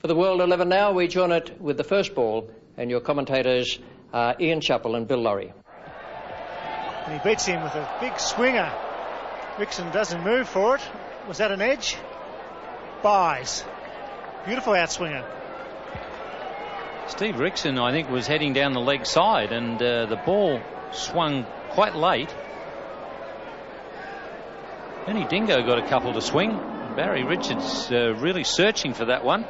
For the World 11 now, we join it with the first ball, and your commentators are Ian Chappell and Bill Laurie. And he beats him with a big swinger. Rickson doesn't move for it. Was that an edge? Buys. Beautiful outswinger. Steve Rickson, I think, was heading down the leg side, and the ball swung quite late. Benny Dingo got a couple to swing. Barry Richards really searching for that one.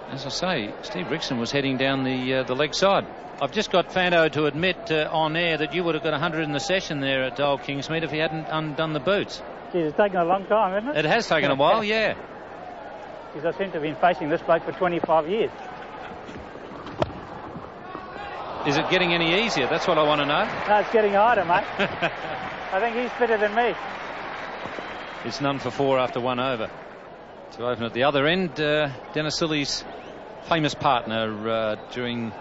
As I say, Steve Rickson was heading down the leg side. I've just got Fanto to admit on air that you would have got 100 in the session there at Old Kingsmead if he hadn't undone the boots. Geez, it's taken a long time, hasn't it? It has taken a while, yeah. Because I seem to have been facing this bloke for 25 years. Is it getting any easier? That's what I want to know. No, it's getting harder, mate. I think he's fitter than me. It's none for four after one over. To open at the other end, Dennis Silly's famous partner during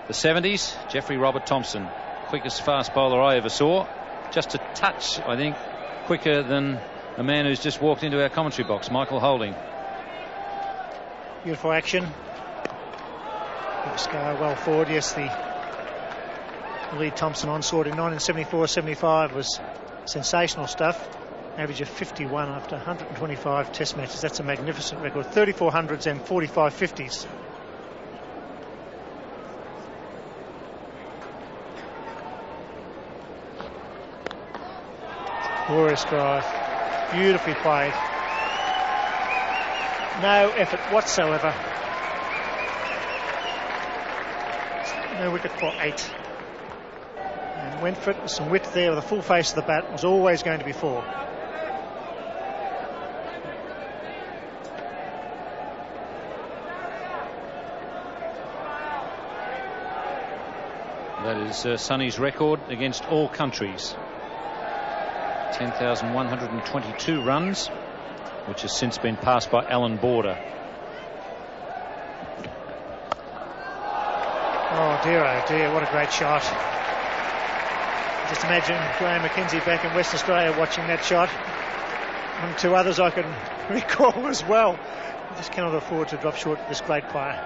the 70s, Jeffrey Robert Thompson. Quickest fast bowler I ever saw. Just a touch, I think, quicker than the man who's just walked into our commentary box, Michael Holding. Beautiful action. Big scar well forward. Yes, the lead Thompson onslaught in 1974-75 was sensational stuff. Average of 51 after 125 test matches. That's a magnificent record. 34 hundreds and 45 50s. Glorious drive. Beautifully played. No effort whatsoever. No wicket for 8. And went for it with some width there with the full face of the bat. Was always going to be 4. That is Sonny's record against all countries. 10,122 runs, which has since been passed by Alan Border. Oh dear, what a great shot. Just imagine Graham McKenzie back in Western Australia watching that shot. And 2 others I can recall as well. I just cannot afford to drop short of this great player.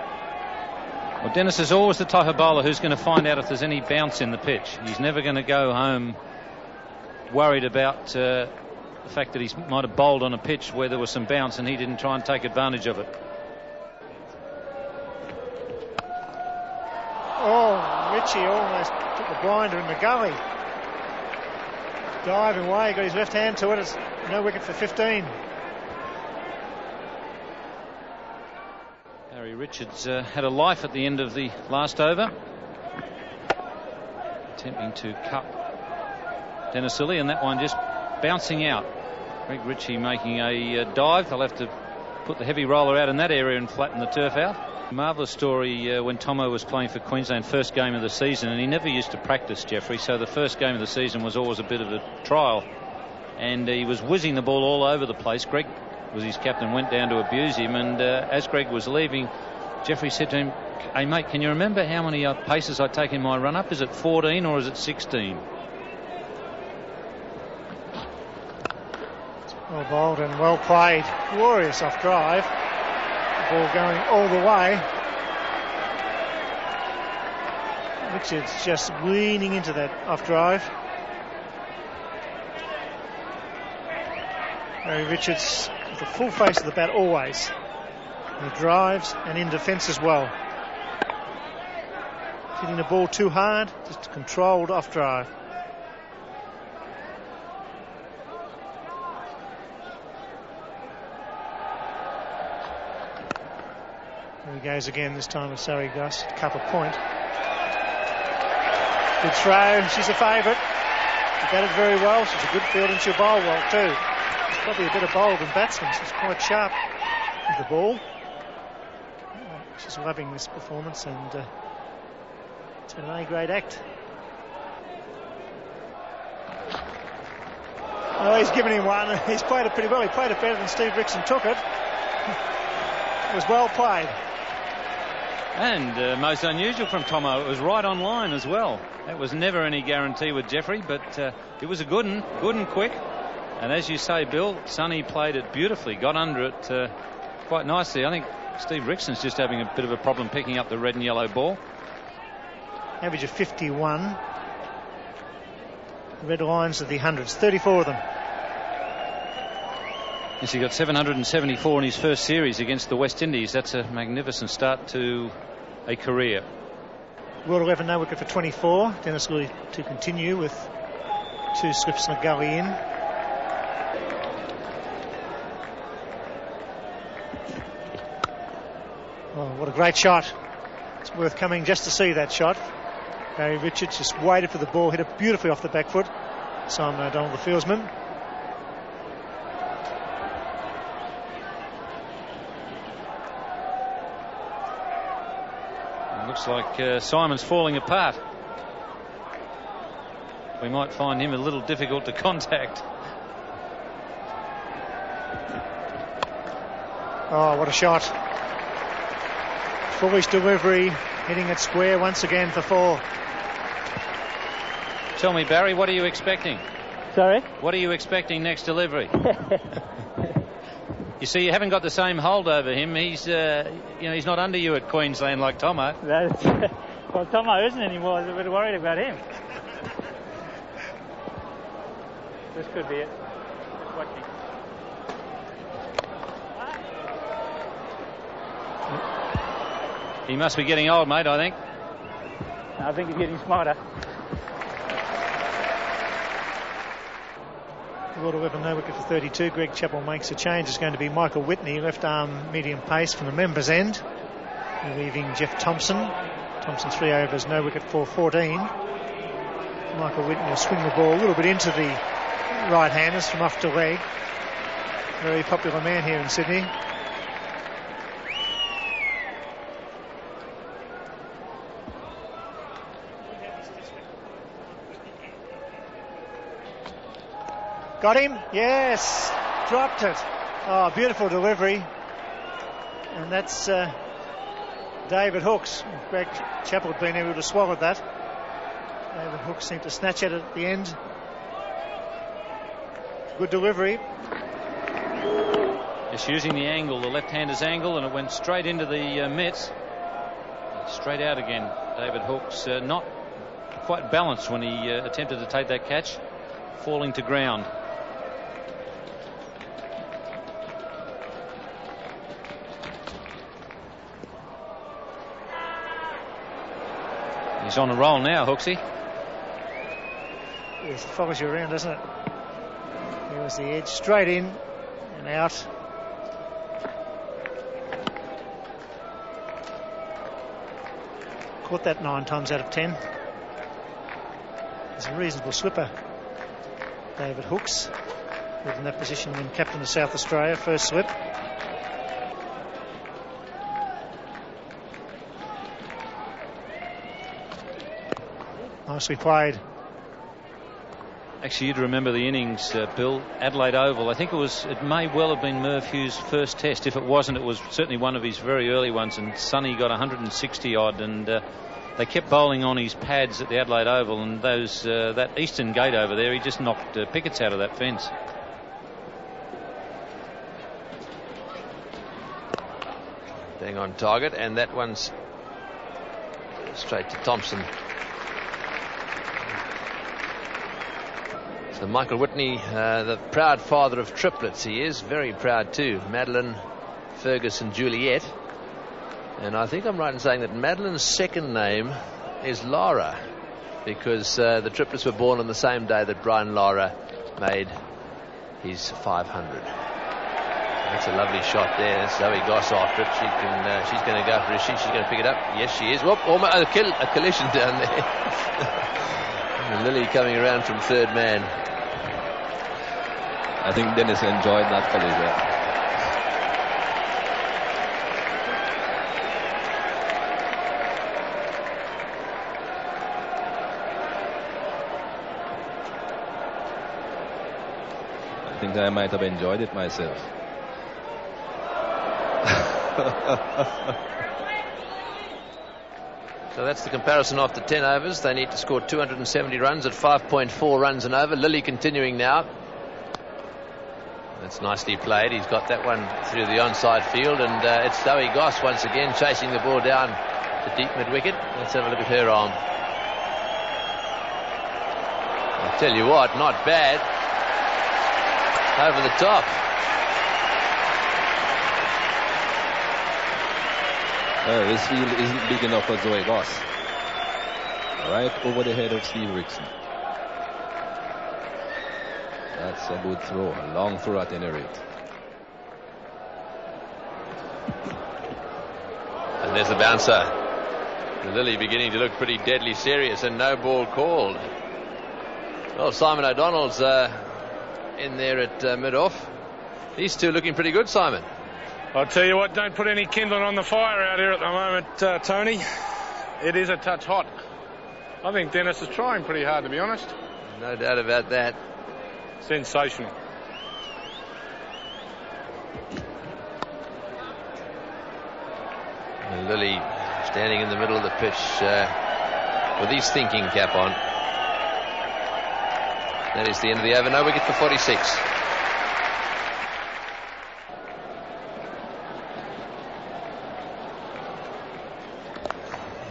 Well, Dennis is always the type of bowler who's going to find out if there's any bounce in the pitch. He's never going to go home worried about the fact that he might have bowled on a pitch where there was some bounce and he didn't try and take advantage of it. Oh, Richie almost took the blinder in the gully. Diving away, got his left hand to it. It's no wicket for 15. Barry Richards had a life at the end of the last over, attempting to cut Dennis Silly, and that one just bouncing out. Greg Ritchie making a dive. They'll have to put the heavy roller out in that area and flatten the turf out. Marvellous story when Tomo was playing for Queensland, first game of the season, and he never used to practice, Jeffrey, so the first game of the season was always a bit of a trial, and he was whizzing the ball all over the place. Greg was his captain, went down to abuse him, and as Greg was leaving, Jeffrey said to him, "Hey mate, can you remember how many paces I take in my run up? Is it 14 or is it 16? Well bowled and well played. Glorious off drive. The ball going all the way. Richards just leaning into that off drive. Barry Richards with the full face of the bat always. He drives and in defence as well. Hitting the ball too hard, just controlled off drive. There he goes again, this time with Surrey Gus, cup of point. Good throw, she's a favourite. She batted very well, she's a good field and she'll bowl well too. She's probably a better bowler than batsman, she's quite sharp with the ball. She's loving this performance and it's an A-grade act. Oh, he's given him one. He's played it pretty well. He played it better than Steve Rickson took it. It was well played. And most unusual from Tomo, it was right on line as well. That was never any guarantee with Jeffrey, but it was a good and quick. And as you say, Bill, Sonny played it beautifully, got under it quite nicely. I think Steve Rixon's just having a bit of a problem picking up the red and yellow ball. Average of 51. Red lines of the hundreds, 34 of them. Yes, he got 774 in his first series against the West Indies. That's a magnificent start to a career. World 11 no wicket for 24. Dennis Lilly to continue with 2 slips and a gully in. Oh, what a great shot. It's worth coming just to see that shot. Barry Richards just waited for the ball, hit it beautifully off the back foot. Simon O'Donnell, the fieldsman. It looks like Simon's falling apart. We might find him a little difficult to contact. Oh, what a shot. Foolish delivery, hitting it square once again for 4. Tell me, Barry, what are you expecting? Sorry? What are you expecting next delivery? You see, you haven't got the same hold over him. He's, he's not under you at Queensland like Tomo. Well, Tomo isn't anymore. I was a bit worried about him. This could be it. Just watching. He must be getting old, mate, I think. I think he's getting smarter. World 11 no wicket for 32. Greg Chappell makes a change. It's going to be Michael Whitney, left arm medium pace from the members' end, relieving Jeff Thompson. Thompson 3 overs, no wicket for 14. Michael Whitney will swing the ball a little bit into the right-handers from off to leg. Very popular man here in Sydney. Got him? Yes. Dropped it. Oh, beautiful delivery. And that's David Hooks. Greg Chappell had been able to swallow that. David Hooks seemed to snatch at it at the end. Good delivery. Just using the angle, the left-hander's angle, and it went straight into the mitts. Straight out again. David Hooks not quite balanced when he attempted to take that catch, falling to ground. He's on a roll now, Hooksy. Yes, it follows you around, doesn't it? There was the edge, straight in and out. Caught that 9 times out of 10. He's a reasonable slipper, David Hooks. Lived in that position when captain of South Australia, first slip. Nicely played. Actually, you'd remember the innings, Bill. Adelaide Oval. I think it may well have been Merv Hughes' first test. If it wasn't, it was certainly one of his very early ones. And Sonny got 160 odd, and they kept bowling on his pads at the Adelaide Oval. And that eastern gate over there, he just knocked pickets out of that fence. Being on target, and that one's straight to Thompson. So Michael Whitney, the proud father of triplets, he is very proud too. Madeline, Ferguson, Juliet. And I think I'm right in saying that Madeline's second name is Lara, because the triplets were born on the same day that Brian Lara made his 500. That's a lovely shot there. Zoe Goss after it. She's going to go for a sheet. She's going to pick it up. Yes, she is. Whoop, almost a collision down there. And Lily coming around from third man. I think Dennis enjoyed that collision. I think I might have enjoyed it myself. So that's the comparison after 10 overs. They need to score 270 runs at 5.4 runs an over. Lily continuing now. That's nicely played. He's got that one through the onside field, and it's Zoe Goss once again chasing the ball down to deep mid-wicket. Let's have a look at her arm. I'll tell you what, not bad. Over the top. This field isn't big enough for Zoe Goss. Right over the head of Steve Rickson. That's a good throw, a long throw at any rate. And there's the bouncer. Lily beginning to look pretty deadly serious, and no ball called. Well, Simon O'Donnell's in there at mid-off. These two looking pretty good, Simon. I'll tell you what, don't put any kindling on the fire out here at the moment, Tony. It is a touch hot. I think Dennis is trying pretty hard, to be honest. No doubt about that. Sensational. And Lily standing in the middle of the pitch with his thinking cap on. That is the end of the over. No wicket for 46.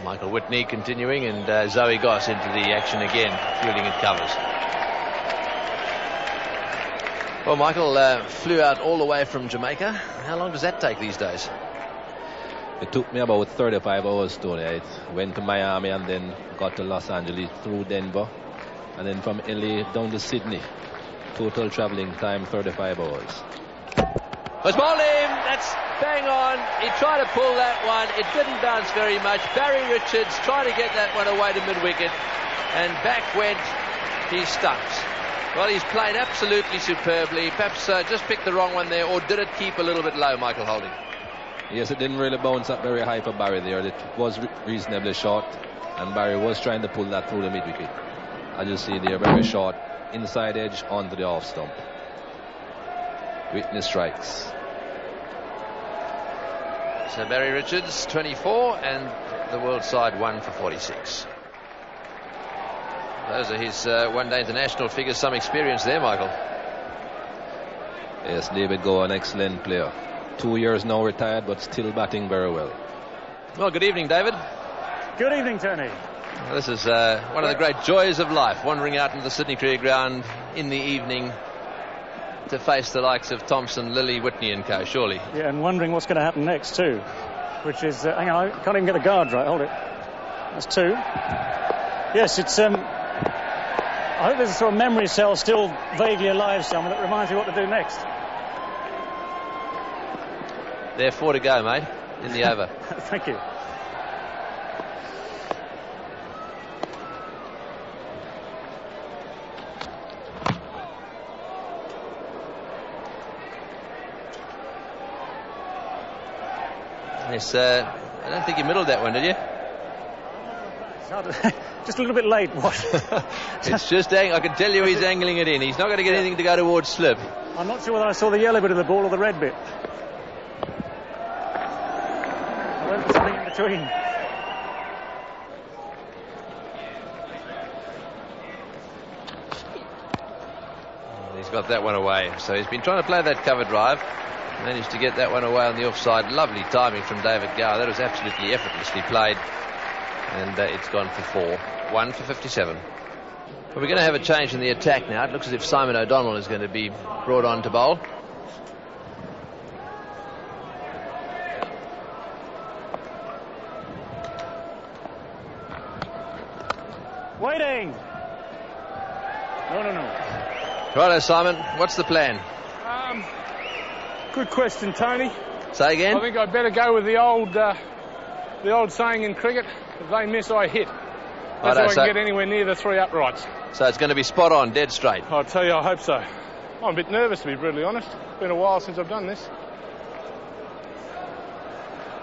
Michael Whitney continuing, and Zoe Goss into the action again, fielding at covers. Well, Michael flew out all the way from Jamaica. How long does that take these days? It took me about 35 hours, Tony. I went to Miami and then got to Los Angeles through Denver, and then from LA down to Sydney. Total traveling time 35 hours. Was bowled in. That's bang on. He tried to pull that one. It didn't bounce very much. Barry Richards trying to get that one away to mid-wicket, and back went his stumps. Well, he's played absolutely superbly. Perhaps just picked the wrong one there, or did it keep a little bit low, Michael Holding? Yes, it didn't really bounce up very high for Barry there. It was reasonably short, and Barry was trying to pull that through the mid-wicket. As you see there, very short, inside edge onto the off stump. Whitney strikes. So Barry Richards 24, and the world side 1 for 46. Those are his one-day international figures. Some experience there, Michael. Yes, David Gower, an excellent player. 2 years now retired, but still batting very well. Well, good evening, David. Good evening, Tony. Well, this is one of the great joys of life, wandering out into the Sydney Cricket Ground in the evening to face the likes of Thompson, Lilly, Whitney and co, surely. Yeah, and wondering what's going to happen next, too. Which is, hang on, I can't even get the guards right. Hold it. That's 2. Yes, it's, I hope there's a sort of memory cell still vaguely alive somewhere that reminds me what to do next. There are 4 to go, mate, in the over. Thank you. Yes, I don't think you middled that one, did you? Just a little bit late, what? It's just, I can tell you he's angling it in. He's not going to get anything to go towards slip. I'm not sure whether I saw the yellow bit of the ball or the red bit. I went for something in between. He's got that one away. So he's been trying to play that cover drive. Managed to get that one away on the offside. Lovely timing from David Gower. That was absolutely effortlessly played. And it's gone for 4. 1 for 57. But we're going to have a change in the attack now. It looks as if Simon O'Donnell is going to be brought on to bowl. Waiting. No. Righto, Simon. What's the plan? Good question, Tony. Say again? I think I'd better go with the old saying in cricket, if they miss, I hit. That's how I can get anywhere near the 3 uprights. So it's going to be spot on, dead straight. I'll tell you, I hope so. I'm a bit nervous, to be brutally honest. It's been a while since I've done this.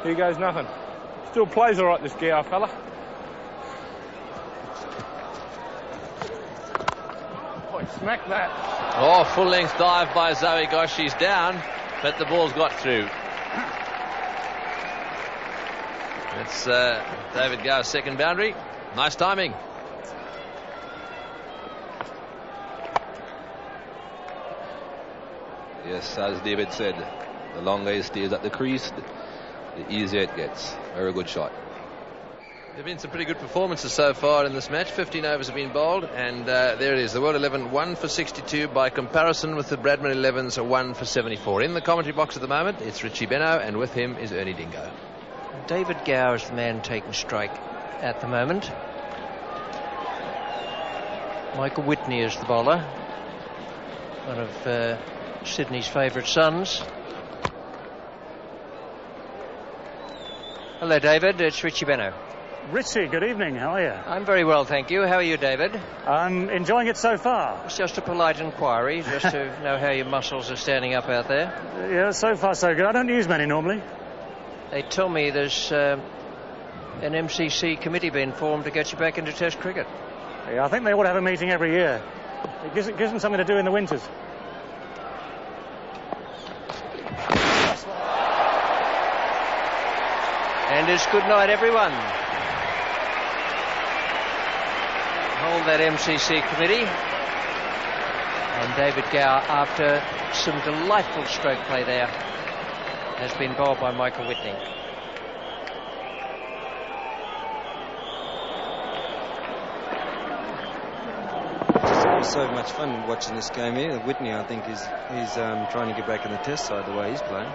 Here goes nothing. Still plays all right, this Gower fella. Oh, smack that. Oh, full-length dive by Zoe Goss. She's down, but the ball's got through. It's David Gower's second boundary. Nice timing. Yes, as David said, the longer he stays at the crease, the easier it gets. Very good shot. There have been some pretty good performances so far in this match. 15 overs have been bowled, and there it is. The World 11 1 for 62 by comparison with the Bradman 11's 1 for 74. In the commentary box at the moment, it's Richie Benaud, and with him is Ernie Dingo. David Gower is the man taking strike at the moment. Michael Whitney is the bowler, one of Sydney's favourite sons. Hello, David. It's Richie Benaud. Richie, good evening. How are you? I'm very well, thank you. How are you, David? I'm enjoying it so far. It's just a polite inquiry, just to know how your muscles are standing up out there. Yeah, so far so good. I don't use many normally. They tell me there's an MCC committee being formed to get you back into Test cricket. Yeah, I think they ought to have a meeting every year. It gives them something to do in the winters. And it's good night, everyone. Hold that MCC committee. And David Gower, after some delightful stroke play there, has been bowled by Michael Whitney. It's so much fun watching this game here. Whitney, I think, he's trying to get back in the Test side the way he's playing.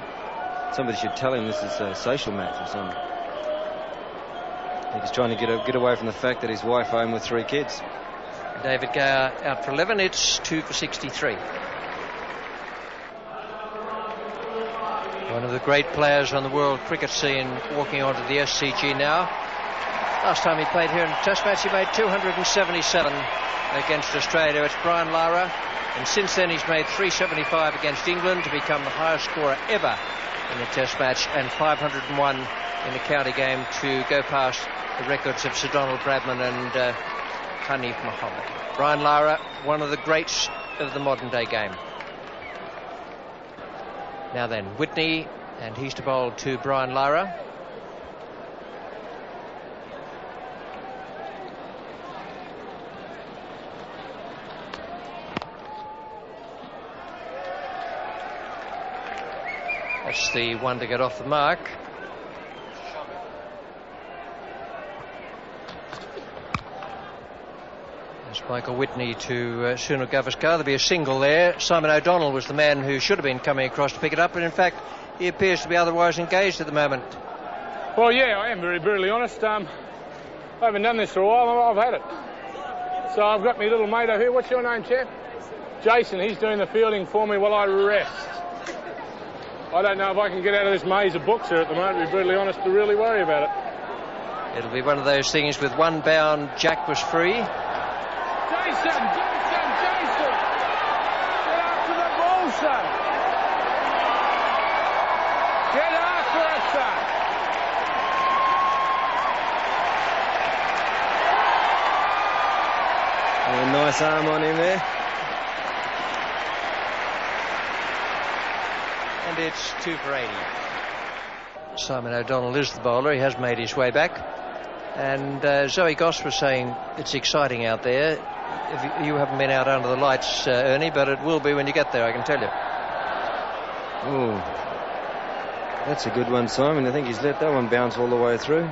Somebody should tell him this is a social match or something. I think he's trying to get away from the fact that his wife home with 3 kids. David Gower out for 11. It's 2 for 63. One of the great players on the world cricket scene walking onto the SCG now. Last time he played here in a Test match, he made 277 against Australia. It's Brian Lara, and since then he's made 375 against England to become the highest scorer ever in a Test match, and 501 in the county game to go past the records of Sir Donald Bradman and Hanif Mohammed. Brian Lara, one of the greats of the modern day game. Now then, Whitney, and he's to bowl to Brian Lara. That's the one to get off the mark. There's Michael Whitney to Sunil Gavaskar. There'll be a single there. Simon O'Donnell was the man who should have been coming across to pick it up, but in fact he appears to be otherwise engaged at the moment. Well, yeah, I am very brutally honest. I haven't done this for a while. I've had it. So I've got my little mate over here. What's your name, chap? Jason. He's doing the fielding for me while I rest. I don't know if I can get out of this maze of books here at the moment, to be brutally honest, to really worry about it. It'll be one of those things with one bound, Jack was free. Jason! Get after the ball, son! Get after it, son! A nice arm on him there. And it's 2 for 80. Simon O'Donnell is the bowler. He has made his way back. And Zoe Goss was saying it's exciting out there. If you haven't been out under the lights, Ernie, but it will be when you get there, I can tell you. Oh, that's a good one, Simon. I think he's let that one bounce all the way through.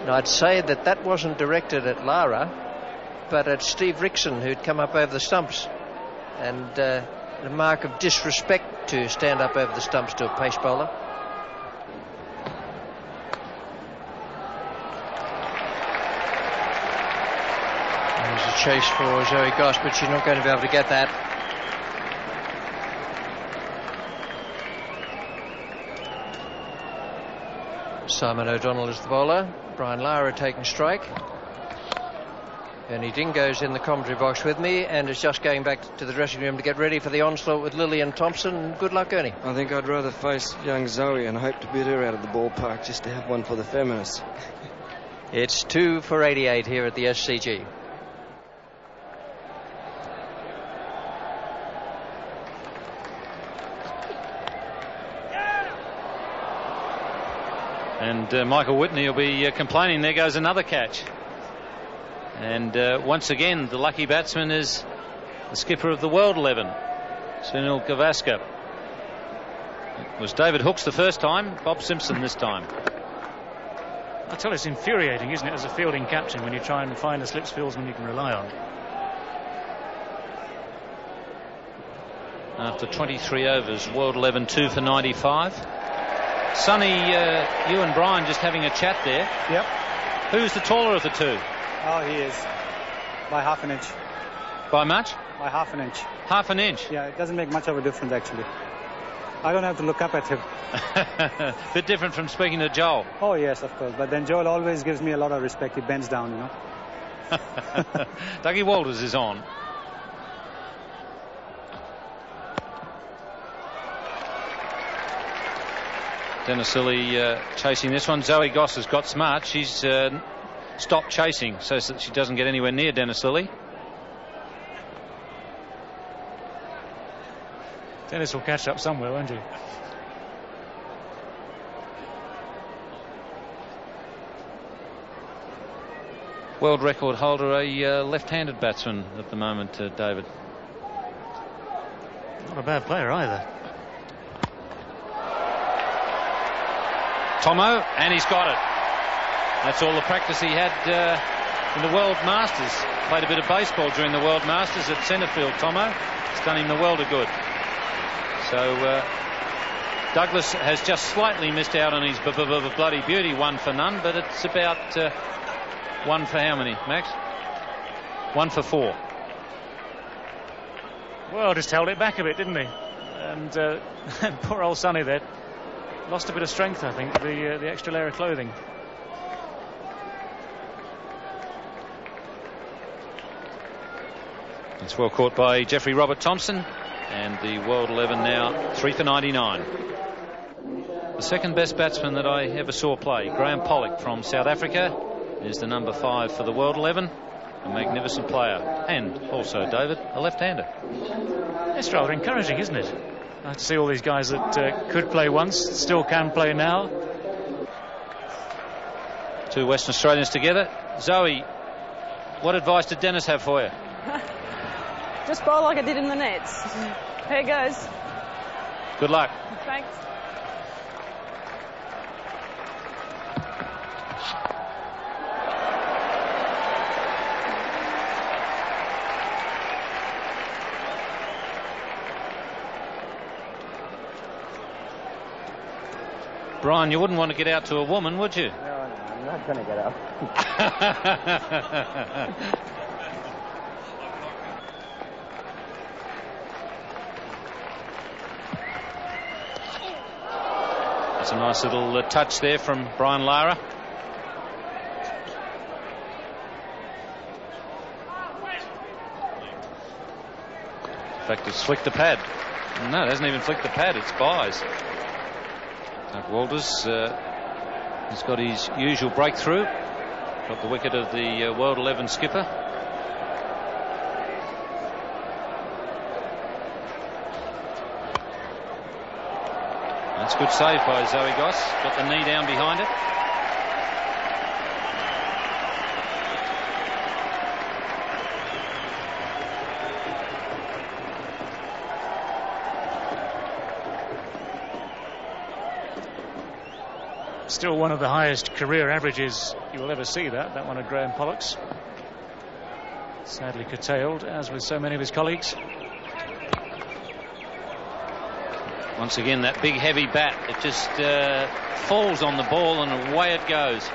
And I'd say that wasn't directed at Lara, but at Steve Rickson, who'd come up over the stumps. And a mark of disrespect to stand up over the stumps to a pace bowler. There's a chase for Zoe Goss, but she's not going to be able to get that. Simon O'Donnell is the bowler. Brian Lara taking strike. Ernie Dingo's in the commentary box with me and is just going back to the dressing room to get ready for the onslaught with Lillian Thompson. Good luck, Ernie. I think I'd rather face young Zoe and hope to beat her out of the ballpark just to have one for the feminists. It's 2 for 88 here at the SCG. And Michael Whitney will be complaining. There goes another catch. And once again, the lucky batsman is the skipper of the World 11. Sunil Gavaskar. It was David Hooks the first time, Bob Simpson this time. I tell you, it's infuriating, isn't it, as a fielding captain, when you try and find the slip spilsman you can rely on. After 23 overs, World 11 2 for 95. Sonny, you and Brian just having a chat there. Yep. Who's the taller of the two? Oh, he is. By half an inch. By much? By half an inch. Half an inch? Yeah, it doesn't make much of a difference, actually. I don't have to look up at him. Bit different from speaking to Joel. Oh, yes, of course. But then Joel always gives me a lot of respect. He bends down, you know. Dougie Walters is on. Denisili chasing this one. Zoe Goss has got smart. She's stopped chasing so that she doesn't get anywhere near Denisili. Dennis will catch up somewhere, won't he? World record holder, a left-handed batsman at the moment, David. Not a bad player either. Tomo, and he's got it. That's all the practice he had in the World Masters. Played a bit of baseball during the World Masters at centre field, Tomo. It's done him the world of good. So Douglas has just slightly missed out on his bloody beauty, 1 for none, but it's about 1 for how many, Max? 1 for 4. Well, just held it back a bit, didn't he? And poor old Sonny there lost a bit of strength, I think, the extra layer of clothing. It's well caught by Jeffrey Robert Thompson, and the World 11 now 3 for 99. The second best batsman that I ever saw play, Graham Pollock from South Africa, is the number 5 for the World 11. A magnificent player, and also, David, a left-hander. It's rather encouraging, isn't it? To see all these guys that could play once, still can play now. 2 Western Australians together. Zoe, what advice did Dennis have for you? Just bowl like I did in the nets. Here goes. Good luck. Thanks. Brian, you wouldn't want to get out to a woman, would you? No, I'm not going to get up. That's a nice little touch there from Brian Lara. In fact, it's flicked the pad. No, it hasn't even flicked the pad, it's buys. Doug Walters, he's got his usual breakthrough. Got the wicket of the World 11 skipper. That's a good save by Zoe Goss. Got the knee down behind it. Still one of the highest career averages you will ever see, that one of Graham Pollock's. Sadly curtailed, as with so many of his colleagues. Once again, that big heavy bat, it just falls on the ball and away it goes.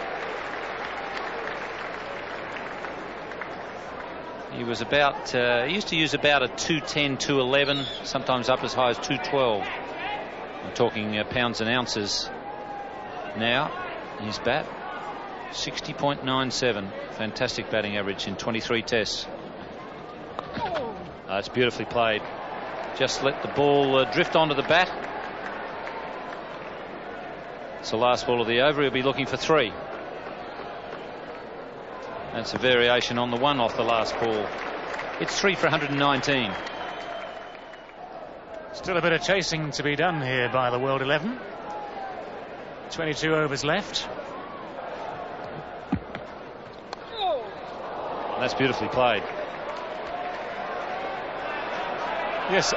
He was about, he used to use about a 210, 211, sometimes up as high as 212. I'm talking pounds and ounces. Now, his bat, 60.97. Fantastic batting average in 23 tests. It's beautifully played. Just let the ball drift onto the bat. It's the last ball of the over. He'll be looking for 3. That's a variation on the 1 off the last ball. It's 3 for 119. Still a bit of chasing to be done here by the World 11. 22 overs left. That's beautifully played. Yes,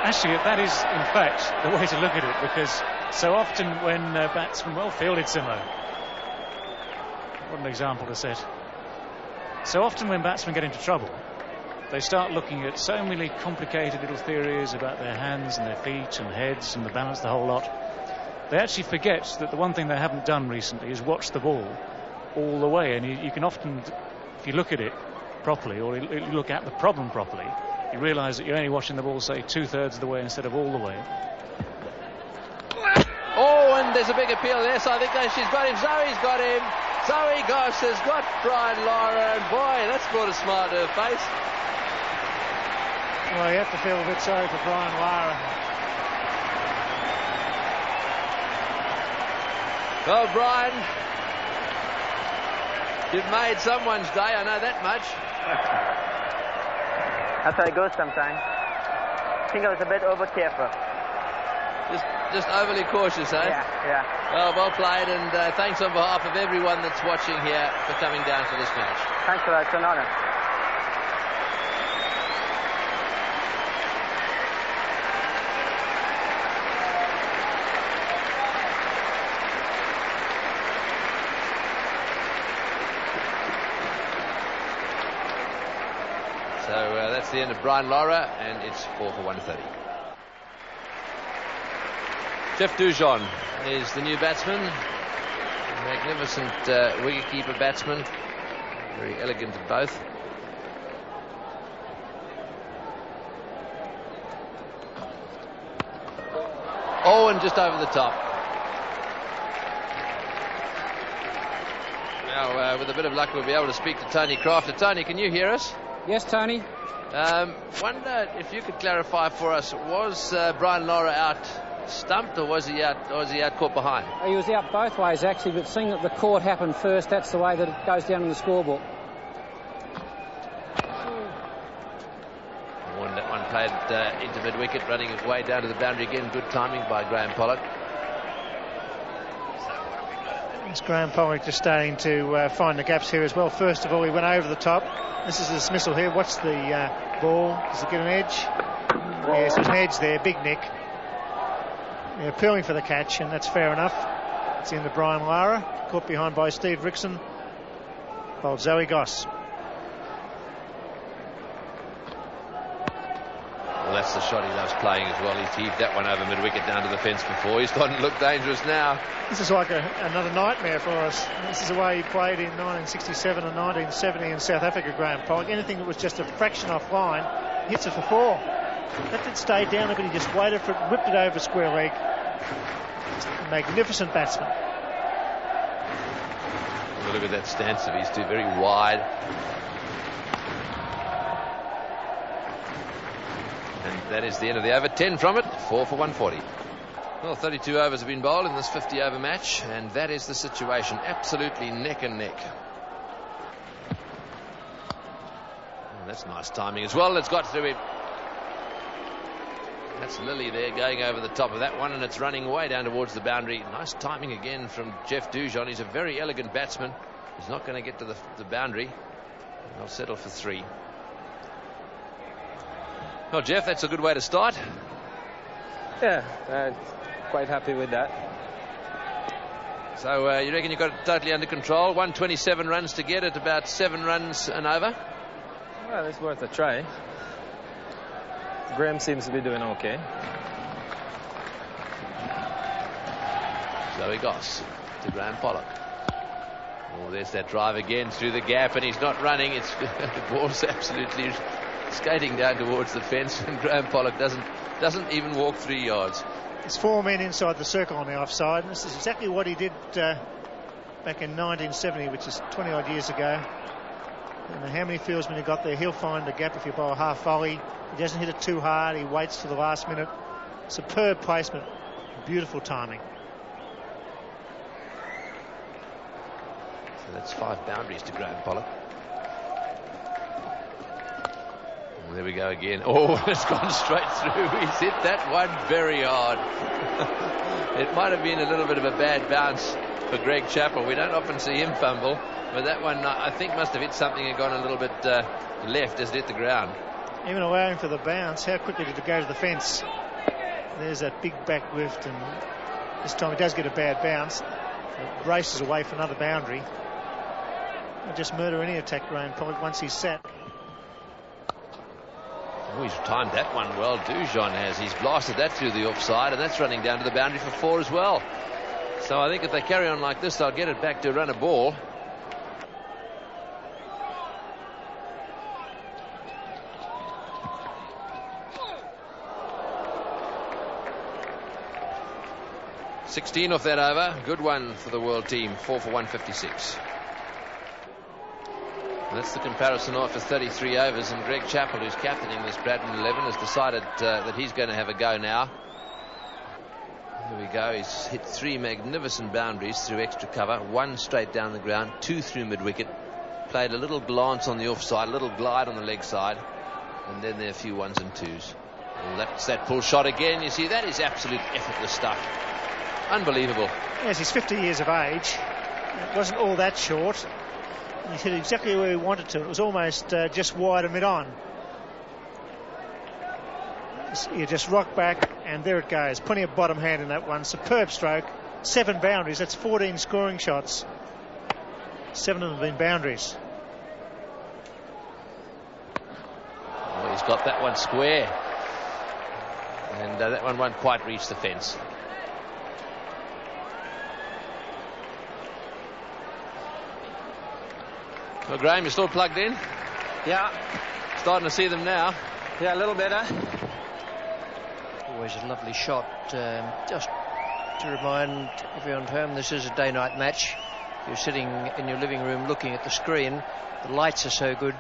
Actually, that is, in fact, the way to look at it, because so often when batsmen, well fielded, Simo. What an example to set. So often when batsmen get into trouble, they start looking at so many complicated little theories about their hands and their feet and heads and the balance, the whole lot. They actually forget that the one thing they haven't done recently is watch the ball all the way. And you can often, if you look at it properly, or you look at the problem properly, you realise that you're only watching the ball, say, 2/3 of the way instead of all the way. Oh, and there's a big appeal there, so I think she's got him. Zoe's got him. Zoe Goss has got Brian Lara, and boy, that's brought a smile to her face. Well, you have to feel a bit sorry for Brian Lara. Well, Brian, you've made someone's day, I know that much. That's how it goes sometimes. I think I was a bit over careful. Just overly cautious, eh? Yeah. Well played, and thanks on behalf of everyone that's watching here for coming down for this match. Thanks for that, it's an honour. So that's the end of Brian Lara, and it's 4 for 130. Jeff Dujon is the new batsman. Magnificent wicketkeeper batsman. Very elegant at both. Oh, and just over the top. Now, with a bit of luck, we'll be able to speak to Tony Crafter. Tony, can you hear us? Yes, Tony. Wonder if you could clarify for us, was Brian Lara out stumped, or was he out caught behind? He was out both ways, actually, but seeing that the caught happened first, that's the way that it goes down in the scorebook. That one played into mid-wicket, running his way down to the boundary again. Good timing by Graham Pollock. It's Graham Pollock just starting to find the gaps here as well. First of all, he went over the top. This is a dismissal here. Watch the ball. Does it get an edge? Yes, there's an edge there. Big nick. They're appealing for the catch, and that's fair enough. It's in the Brian Lara, caught behind by Steve Rickson. Bowled Zoe Goss. Well, that's the shot he loves playing as well. He's heaved that one over mid-wicket down to the fence before. He's starting to look dangerous now. This is like another nightmare for us. This is the way he played in 1967 and 1970 in South Africa, Graham Pollock. Anything that was just a fraction off line, hits it for 4. That did stay down a bit. He just waited for it, whipped it over square leg. A magnificent batsman. Look at that stance of his two, very wide. And that is the end of the over. 10 from it, 4 for 140. Well, 32 overs have been bowled in this 50-over match, and that is the situation. Absolutely neck and neck. Oh, that's nice timing as well. It's got through him. That's Lilly there going over the top of that one, and it's running way down towards the boundary. Nice timing again from Jeff Dujon. He's a very elegant batsman. He's not going to get to the boundary. They'll settle for 3. Well, Jeff, that's a good way to start. Yeah, quite happy with that. So you reckon you've got it totally under control? 127 runs to get at about 7 runs and over? Well, it's worth a try. Graham seems to be doing okay. Zoe Goss to Graham Pollock. Oh, there's that drive again through the gap, and he's not running. It's the ball's absolutely skating down towards the fence, and Graham Pollock doesn't even walk 3 yards. There's 4 men inside the circle on the offside, and this is exactly what he did back in 1970, which is 20 odd years ago. I don't know how many fieldsmen he got there. He'll find a gap if you bowl a half volley. He doesn't hit it too hard. He waits till the last minute. Superb placement. Beautiful timing. So that's 5 boundaries to Graham Pollock. And there we go again. Oh, it's gone straight through. He's hit that one very hard. It might have been a little bit of a bad bounce for Greg Chappell. We don't often see him fumble, but that one I think must have hit something and gone a little bit left as it hit the ground. Even allowing for the bounce, how quickly did it go to the fence? There's that big back lift, and this time he does get a bad bounce. It races away for another boundary. He'll just murder any attack, Graham Pollock, once he's set. Oh, he's timed that one well, Dujon has. He's blasted that through the offside, and that's running down to the boundary for 4 as well. So I think if they carry on like this, they'll get it back to run a ball. .16 off that over. Good one for the world team. 4 for 156. And that's the comparison after 33 overs. And Greg Chappell, who's captaining this Bradman 11, has decided that he's going to have a go now. Here we go. He's hit 3 magnificent boundaries through extra cover. 1 straight down the ground, 2 through mid-wicket. Played a little glance on the offside, a little glide on the leg side. And then there are a few 1s and 2s. And that's that pull shot again. You see, that is absolute effortless stuff. Unbelievable. Yes, he's 50 years of age. It wasn't all that short. He hit exactly where he wanted to. It was almost just wide of mid-on. You just rock back, and there it goes. Plenty of bottom hand in that one. Superb stroke. 7 boundaries. That's 14 scoring shots. 7 of them have been boundaries. Oh, he's got that one square. And that one won't quite reach the fence. Well, Graham, you're still plugged in? Yeah. Starting to see them now. Yeah, a little better. Always a lovely shot. Just to remind everyone at home, this is a day-night match. You're sitting in your living room looking at the screen. The lights are so good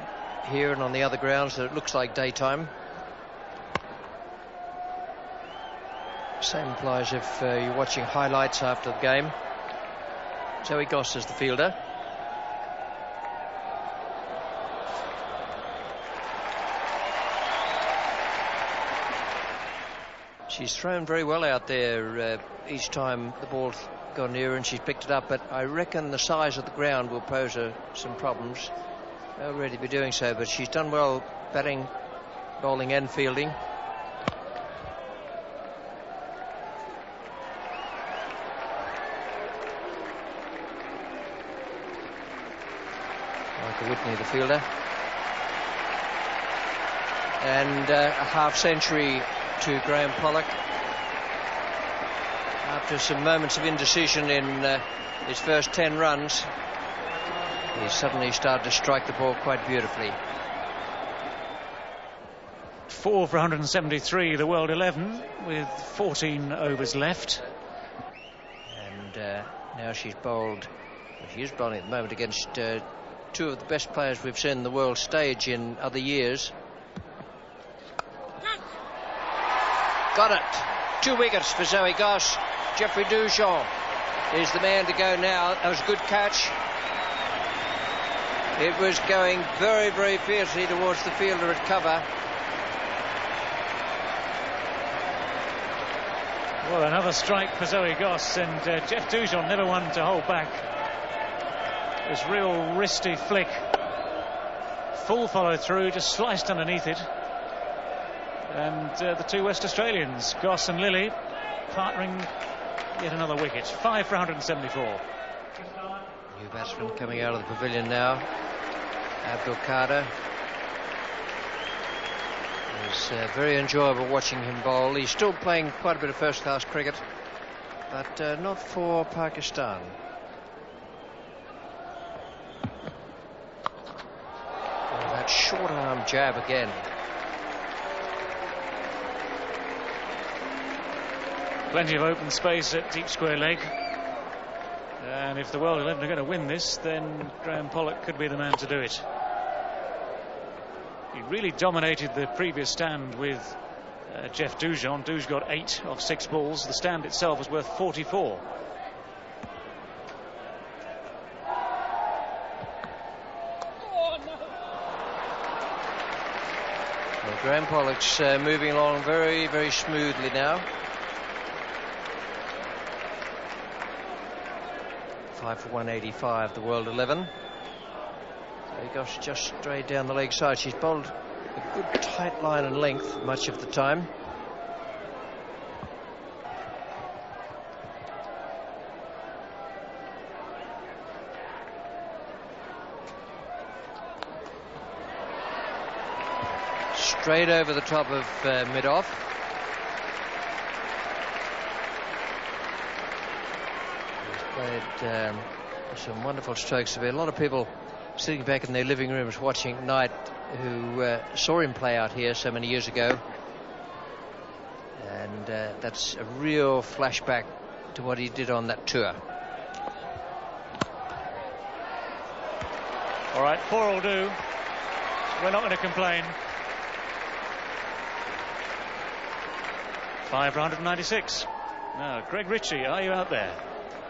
here and on the other grounds that it looks like daytime. Same applies if you're watching highlights after the game. Zoe Goss is the fielder. She's thrown very well out there each time the ball's gone near and she's picked it up, but I reckon the size of the ground will pose her some problems. Already be doing so, but she's done well batting, bowling and fielding. Michael Whitney, the fielder. And a half century to Graham Pollock. After some moments of indecision in his first 10 runs, he suddenly started to strike the ball quite beautifully. 4 for 173, the world 11, with 14 overs left. And now she's bowled. Well, she is bowling at the moment against 2 of the best players we've seen on the world stage in other years. Got it. 2 wickets for Zoe Goss. Jeffrey Dujon is the man to go now. That was a good catch. It was going very, very fiercely towards the fielder at cover. Well, another strike for Zoe Goss, and Jeff Dujon never one to hold back. This real wristy flick. Full follow through, just sliced underneath it. And the 2 West Australians, Goss and Lilly, partnering yet another wicket. 5 for 174. New batsman coming out of the pavilion now. Abdul Qadir. It's very enjoyable watching him bowl. He's still playing quite a bit of first-class cricket, but not for Pakistan. Oh, that short arm jab again. Plenty of open space at deep square leg. And if the world 11 are going to win this, then Graham Pollock could be the man to do it. He really dominated the previous stand with Jeff Dujon. Duj got 8 off 6 balls. The stand itself was worth 44. Well, Graham Pollock's moving along very, very smoothly now. 5 for 185, the world 11. So he goes just straight down the leg side. She's bowled a good tight line and length much of the time. Straight over the top of mid-off. He's played some wonderful strokes. There'll be a lot of people sitting back in their living rooms watching Knight who saw him play out here so many years ago. And that's a real flashback to what he did on that tour. All right, 4 will do. We're not going to complain. 596. Now, Greg Ritchie, are you out there?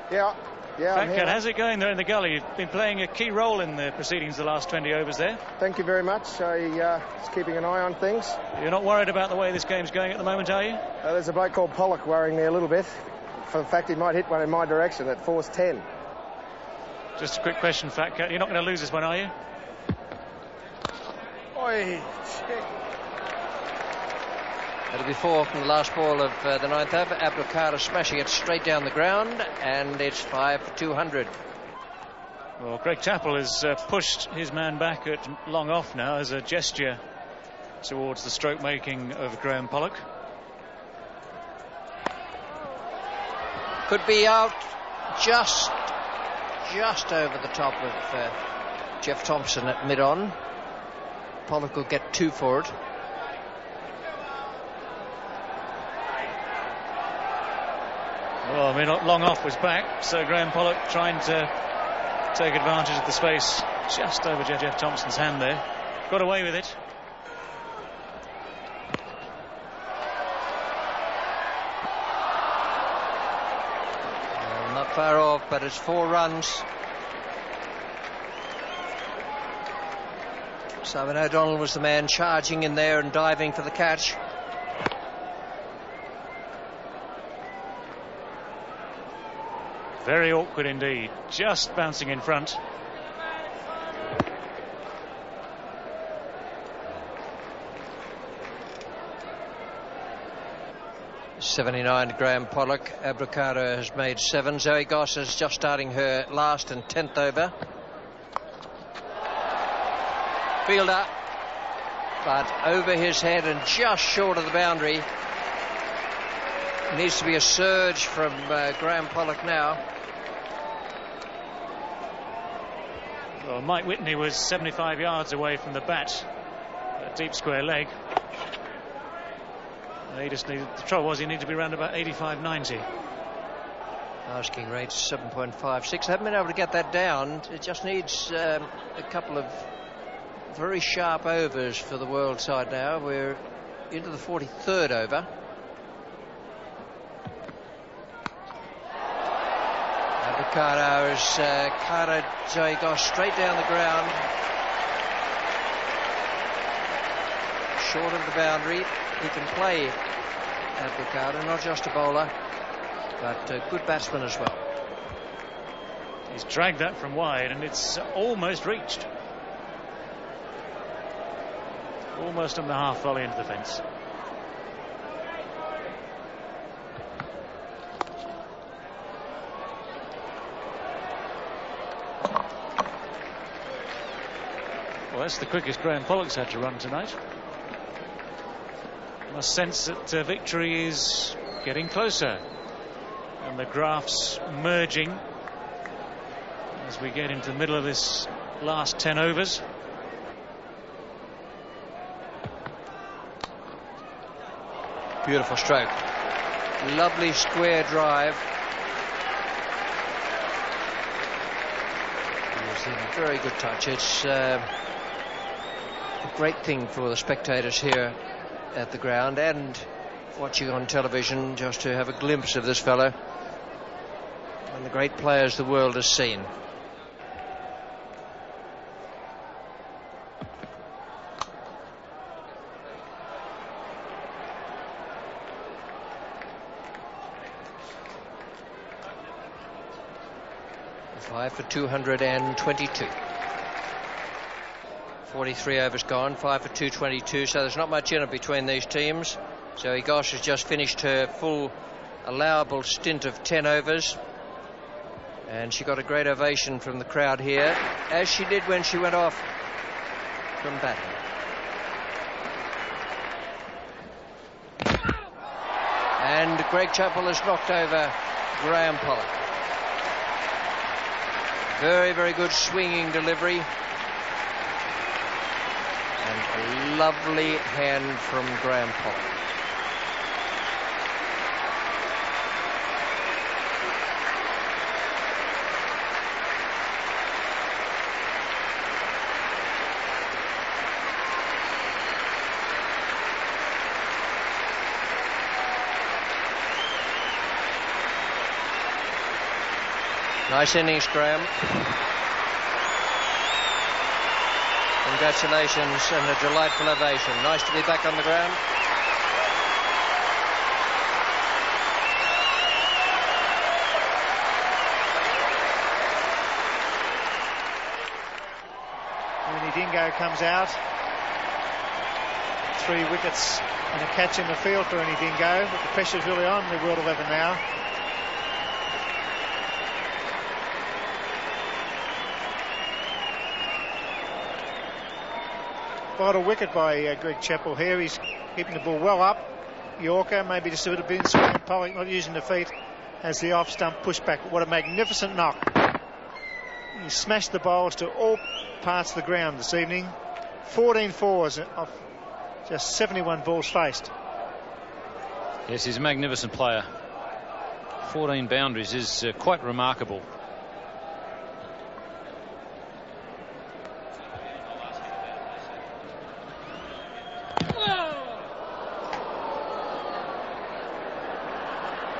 Yeah, Fat Cat, how's it going there in the gully? You've been playing a key role in the proceedings the last 20 overs there. Thank you very much. I was keeping an eye on things. You're not worried about the way this game's going at the moment, are you? There's a bloke called Pollock worrying me a little bit for the fact he might hit one in my direction at force 10. Just a quick question, Fat Cat. You're not going to lose this one, are you? Oi, That'll be 4 from the last ball of the 9th over. Abdulkader smashing it straight down the ground, and it's 5 for 200. Well, Greg Chappell has pushed his man back at long off now as a gesture towards the stroke making of Graham Pollock. Could be out just over the top of Jeff Thompson at mid-on. Pollock will get 2 for it. Well, I mean, long off was back, so Graham Pollock trying to take advantage of the space just over Jeff Thompson's hand there. Got away with it. Well, not far off, but it's 4 runs. Simon O'Donnell was the man charging in there and diving for the catch. Very awkward indeed, just bouncing in front. .79 to Graham Pollock. Abdulkader has made 7. Zoe Goss is just starting her last and 10th over. Fielder, but over his head and just short of the boundary. Needs to be a surge from Graham Pollock now. Well, Mike Whitney was 75 yards away from the bat, a deep square leg. The trouble was he needed to be around about 85-90. Asking rates 7.56. Haven't been able to get that down. It just needs a couple of very sharp overs for the world side now. We're into the 43rd over. Abdulkader has carted Zoe Goss straight down the ground, short of the boundary. He can play, Abdulkader, not just a bowler, but a good batsman as well. He's dragged that from wide, and it's almost reached. Almost on the half volley into the fence. Well, that's the quickest Graham Pollock's had to run tonight. I must sense that victory is getting closer, and the graphs merging as we get into the middle of this last 10 overs. Beautiful stroke. Lovely square drive. Very good touch. It's a great thing for the spectators here at the ground and watching on television just to have a glimpse of this fellow and the great players the world has seen. For 222. 43 overs gone, 5 for 222, so there's not much in it between these teams. Zoe Goss has just finished her full allowable stint of 10 overs, and she got a great ovation from the crowd here, as she did when she went off from batting. And Greg Chappell has knocked over Graham Pollock. Very, very good swinging delivery. And a lovely hand from Graham Pollock. Nice innings, Graham. Congratulations and a delightful ovation. Nice to be back on the ground. Ernie Dingo comes out. 3 wickets and a catch in the field for Ernie Dingo, but the pressure's really on the World 11 now. Vital wicket by Greg Chappell here. He's keeping the ball well up. Yorker, maybe just a bit of bin swing. Pollock not using the feet as the off stump pushback. What a magnificent knock. He smashed the bowls to all parts of the ground this evening. 14 fours off just 71 balls faced. Yes, he's a magnificent player. 14 boundaries is quite remarkable.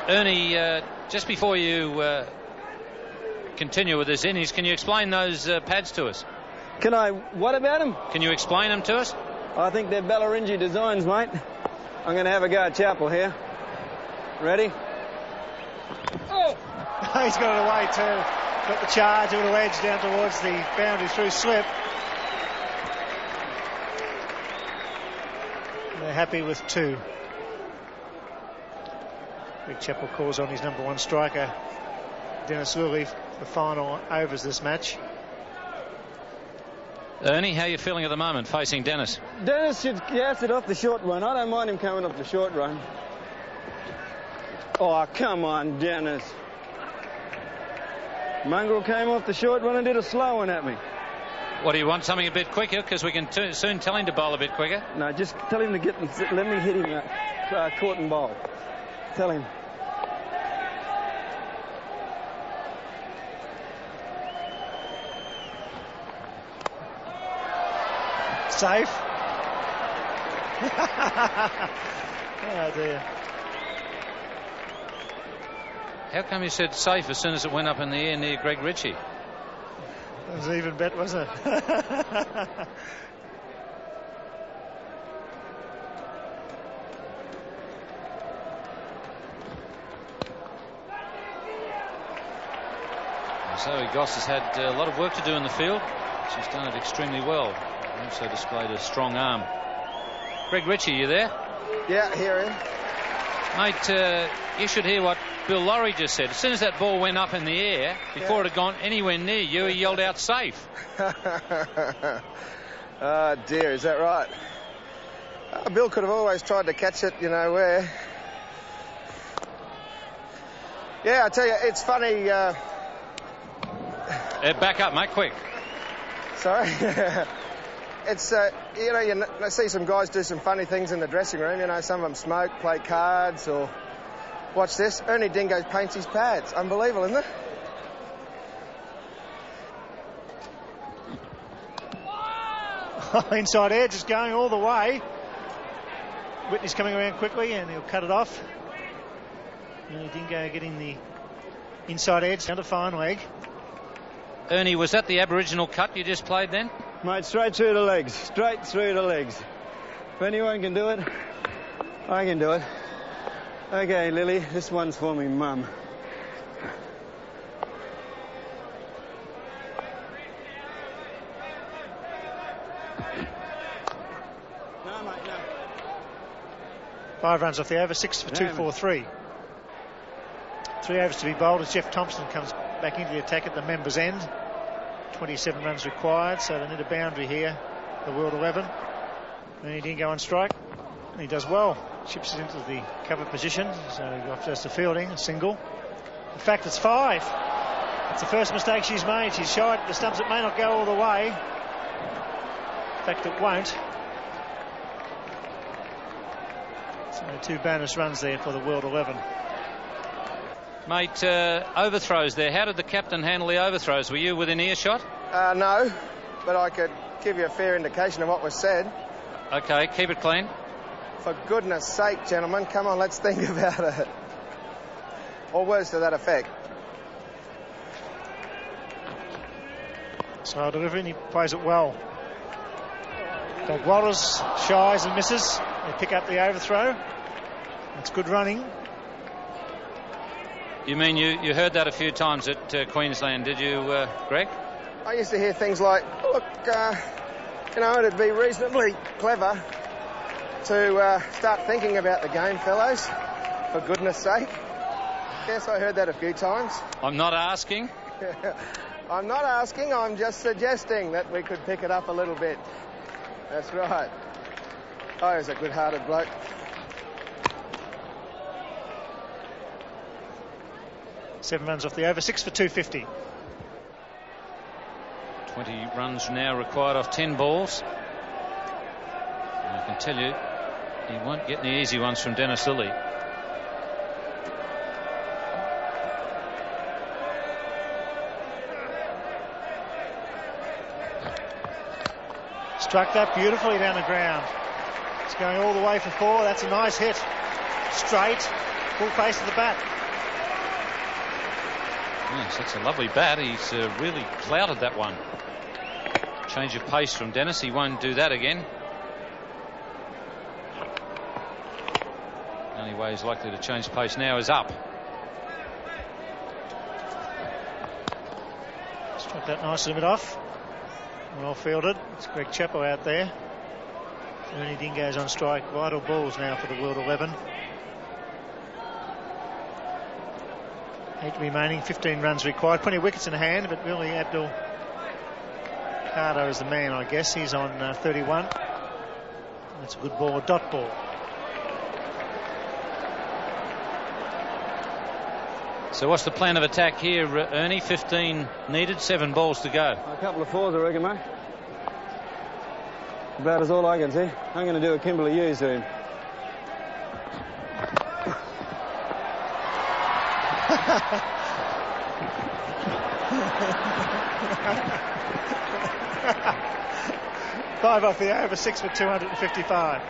Ernie, just before you continue with this innings, can you explain those pads to us? Can I? What about them? Can you explain them to us? I think they're Belleringi designs, mate. I'm going to have a go at Chappell here. Ready? Oh! He's got it away too. Got the charge, a little edge down towards the boundary through slip. They're happy with 2. Greg Chappell calls on his #1 striker, Dennis Lilly, for final overs this match. Ernie, how are you feeling at the moment facing Dennis? Dennis should gas it off the short run. I don't mind him coming off the short run. Oh, come on, Dennis. Mongrel came off the short run and did a slow one at me. What, do you want something a bit quicker? Because we can soon tell him to bowl a bit quicker. No, just tell him to get and let me hit him caught and bowl. Tell him. Safe. Oh dear. How come you said safe as soon as it went up in the air near Greg Ritchie? That was an even bet, wasn't it? Zoe Goss has had a lot of work to do in the field. She's done it extremely well. Also displayed a strong arm. Greg Ritchie, you there? Yeah, here I am. Mate, you should hear what Bill Laurie just said. As soon as that ball went up in the air, before it had gone anywhere near you, he yelled out safe. Oh dear, is that right? Bill could have always tried to catch it, you know where. Yeah, I tell you, it's funny. Back up, mate, quick. Sorry. It's, you know, you see some guys do some funny things in the dressing room. You know, some of them smoke, play cards, or watch this. Ernie Dingo paints his pads. Unbelievable, isn't it? Inside edge is going all the way. Whitney's coming around quickly and he'll cut it off. Ernie Dingo getting the inside edge down to fine leg. Ernie, was that the Aboriginal cut you just played then? Mate, straight through the legs. Straight through the legs. If anyone can do it, I can do it. Okay, Lily, this one's for me, Mum. 5 runs off the over, 6 for 243. 3 overs to be bowled as Jeff Thompson comes back into the attack at the members' end. 27 runs required, so they need a boundary here, the World 11. And he didn't go on strike. And he does well. Chips it into the cover position, so he offers to fielding, a single. In fact, it's 5. It's the first mistake she's made. She's shy at the stumps. It may not go all the way. In fact, it won't. So 2 bonus runs there for the World 11. Mate, overthrows there. How did the captain handle the overthrows? Were you within earshot? No, but I could give you a fair indication of what was said. Okay, keep it clean. For goodness sake, gentlemen, come on, let's think about it. Or words to that effect. So delivery, and he plays it well. Doug Walters shies and misses. They pick up the overthrow. It's good running. You mean you heard that a few times at Queensland, did you, Greg? I used to hear things like, look, it'd be reasonably clever to start thinking about the game, fellows, for goodness sake. Yes, I heard that a few times. I'm not asking. I'm not asking, I'm just suggesting that we could pick it up a little bit. That's right. Oh, he's a good-hearted bloke. Seven runs off the over, 6 for 250. 20 runs now required off 10 balls. And I can tell you, he won't get any easy ones from Dennis Lilly. Struck that beautifully down the ground. It's going all the way for 4. That's a nice hit. Straight, full face of the bat. Yes, that's a lovely bat. He's really clouded that one. Change of pace from Dennis. He won't do that again. The only way he's likely to change pace now is up. Struck that nicely bit off. Well fielded. It's Greg Chapo out there. Ernie Dingo's on strike. Vital balls now for the World 11. 8 remaining, 15 runs required. Plenty of wickets in hand, but really Abdul Cardo is the man, I guess. He's on 31. That's a good ball, a dot ball. So what's the plan of attack here, Ernie? 15 needed, 7 balls to go. A couple of 4s, I reckon, mate. About as all I can see. I'm going to do a Kimberley Hughes to him. Five off the over, 6 for 255.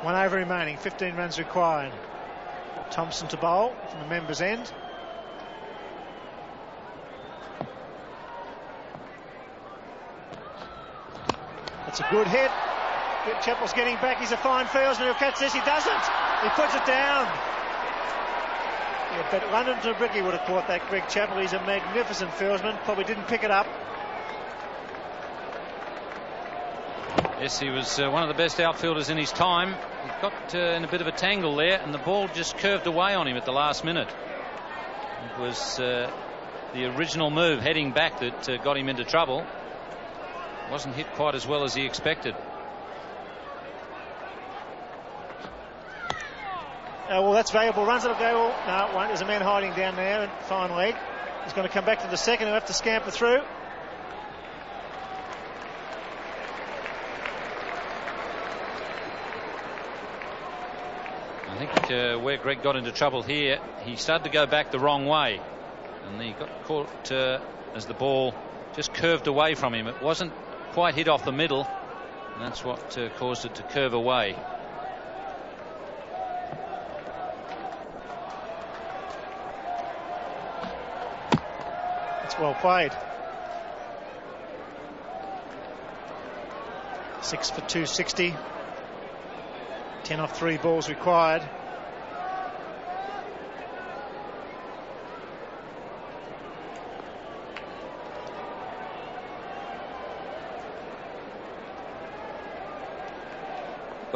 1 over remaining, 15 runs required. Thompson to bowl from the members' end. That's a good hit. Chappell's getting back. He's a fine fieldsman. He'll catch this. He doesn't. He puts it down. Yeah, but London to Bricky would have caught that, Greg Chappell. He's a magnificent fieldsman. Probably didn't pick it up. Yes, he was one of the best outfielders in his time. He got in a bit of a tangle there, and the ball just curved away on him at the last minute. It was the original move heading back that got him into trouble. Wasn't hit quite as well as he expected. Well, that's valuable runs. It'll go. No, it won't. There's a man hiding down there. Fine leg. He's going to come back to the second. He'll have to scamper through. I think where Greg got into trouble here, he started to go back the wrong way, and he got caught as the ball just curved away from him. It wasn't quite hit off the middle, and that's what caused it to curve away. It's well played. 6 for 260. 10 off 3 balls required.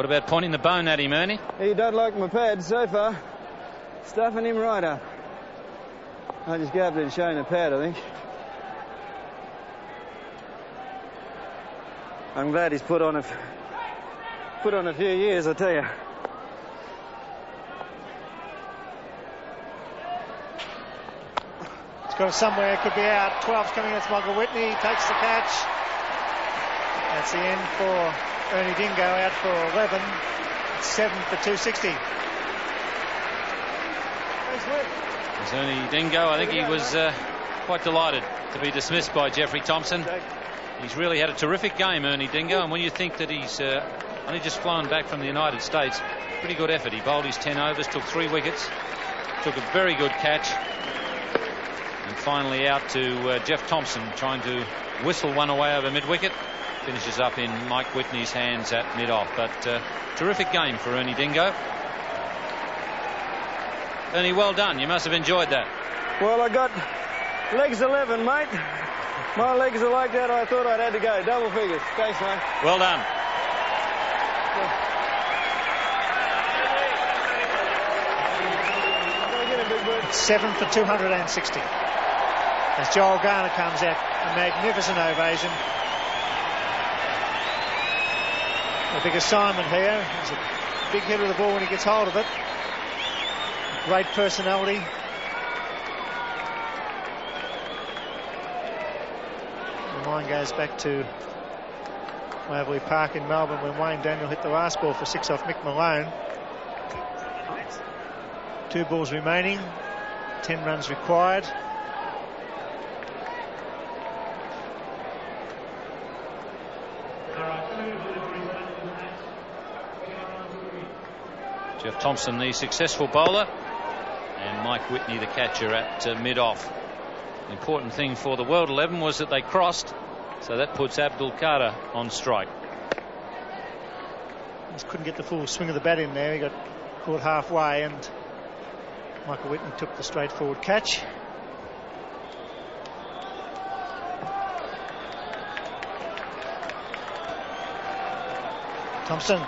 What about pointing the bone at him, Ernie? He don't like my pad so far. Stuffing him right up. I just go up there and show him the pad, I think. I'm glad he's put on a few years, I tell you. It's got it somewhere, could be out. 12's coming against Michael Whitney, takes the catch. That's the end for Ernie Dingo, out for 11. It's 7 for 260. As Ernie Dingo, I think he was quite delighted to be dismissed by Jeffrey Thompson. He's really had a terrific game, Ernie Dingo, and when you think that he's only just flown back from the United States, pretty good effort. He bowled his 10 overs, took 3 wickets, took a very good catch, and finally out to Jeff Thompson, trying to whistle one away over mid-wicket. Finishes up in Mike Whitney's hands at mid-off. But terrific game for Ernie Dingo. Ernie, well done. You must have enjoyed that. Well, I got legs 11, mate. My legs are like that. I thought I'd had to go. Double figures. Thanks, mate. Well done. 7 for 260. As Joel Garner comes out, a magnificent ovation. A big assignment here. He's a big hitter of the ball when he gets hold of it. Great personality. The mind goes back to Waverley Park in Melbourne when Wayne Daniel hit the last ball for 6 off Mick Malone. 2 balls remaining, 10 runs required. Jeff Thompson, the successful bowler, and Mike Whitney, the catcher, at mid-off. The important thing for the World 11 was that they crossed, so that puts Abdul Qadir on strike. Just couldn't get the full swing of the bat in there. He got caught halfway, and Michael Whitney took the straightforward catch. Thompson.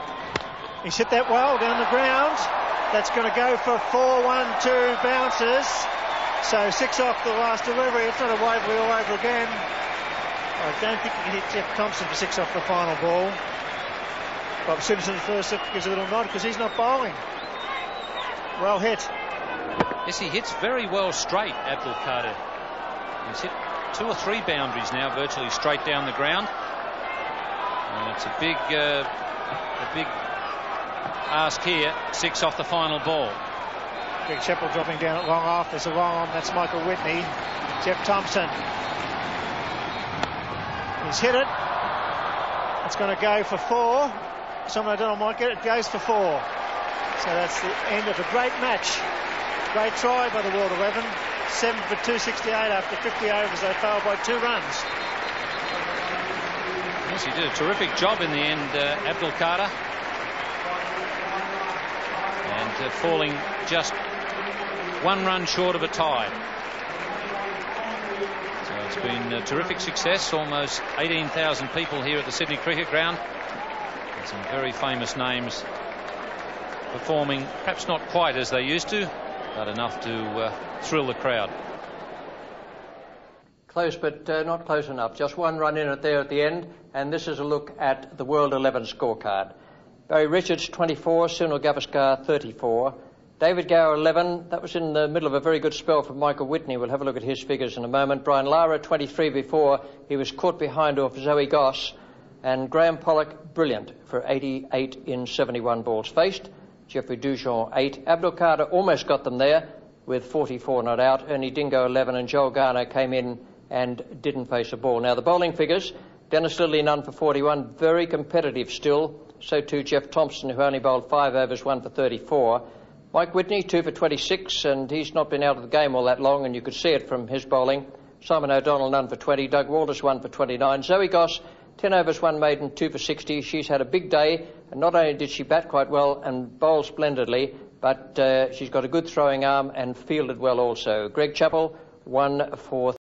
He's hit that well down the ground. That's going to go for 4-1-2 bounces. So 6 off the last delivery. It's not a Waverley all over again. I don't think he can hit Jeff Thompson for 6 off the final ball. Bob Simpson first gives a little nod because he's not bowling. Well hit. Yes, he hits very well straight, Abdul Qadir. He's hit 2 or 3 boundaries now, virtually straight down the ground. And it's a big ask here. 6 off the final ball. Greg Chappell dropping down at long off. There's a long on. That's Michael Whitney. Jeff Thompson. He's hit it. It's going to go for 4. Someone I don't know might get it. It goes for 4. So that's the end of a great match. Great try by the World 11. 7 for 268 after 50 overs. They failed by 2 runs. Yes, he did a terrific job in the end, Abdul Qadir. And falling just 1 run short of a tie. So it's been a terrific success. Almost 18,000 people here at the Sydney Cricket Ground. And some very famous names performing, perhaps not quite as they used to, but enough to thrill the crowd. Close, but not close enough. Just 1 run in it there at the end. And this is a look at the World 11 scorecard. Barry Richards 24, Sunil Gavaskar 34, David Gower 11. That was in the middle of a very good spell for Michael Whitney. We'll have a look at his figures in a moment. Brian Lara 23 before. He was caught behind off Zoe Goss. And Graham Pollock brilliant for 88 in 71 balls faced. Jeffrey Dujon 8. Abdul Qadir almost got them there with 44 not out. Ernie Dingo 11 and Joel Garner came in and didn't face a ball. Now the bowling figures. Dennis Lilly none for 41. Very competitive still. So too Jeff Thompson, who only bowled 5 overs, 1 for 34. Mike Whitney 2 for 26, and he's not been out of the game all that long, and you could see it from his bowling. Simon O'Donnell none for 20. Doug Walters 1 for 29. Zoe Goss 10 overs, 1 maiden, 2 for 60. She's had a big day, and not only did she bat quite well and bowl splendidly, but she's got a good throwing arm and fielded well also. Greg Chappell 1 for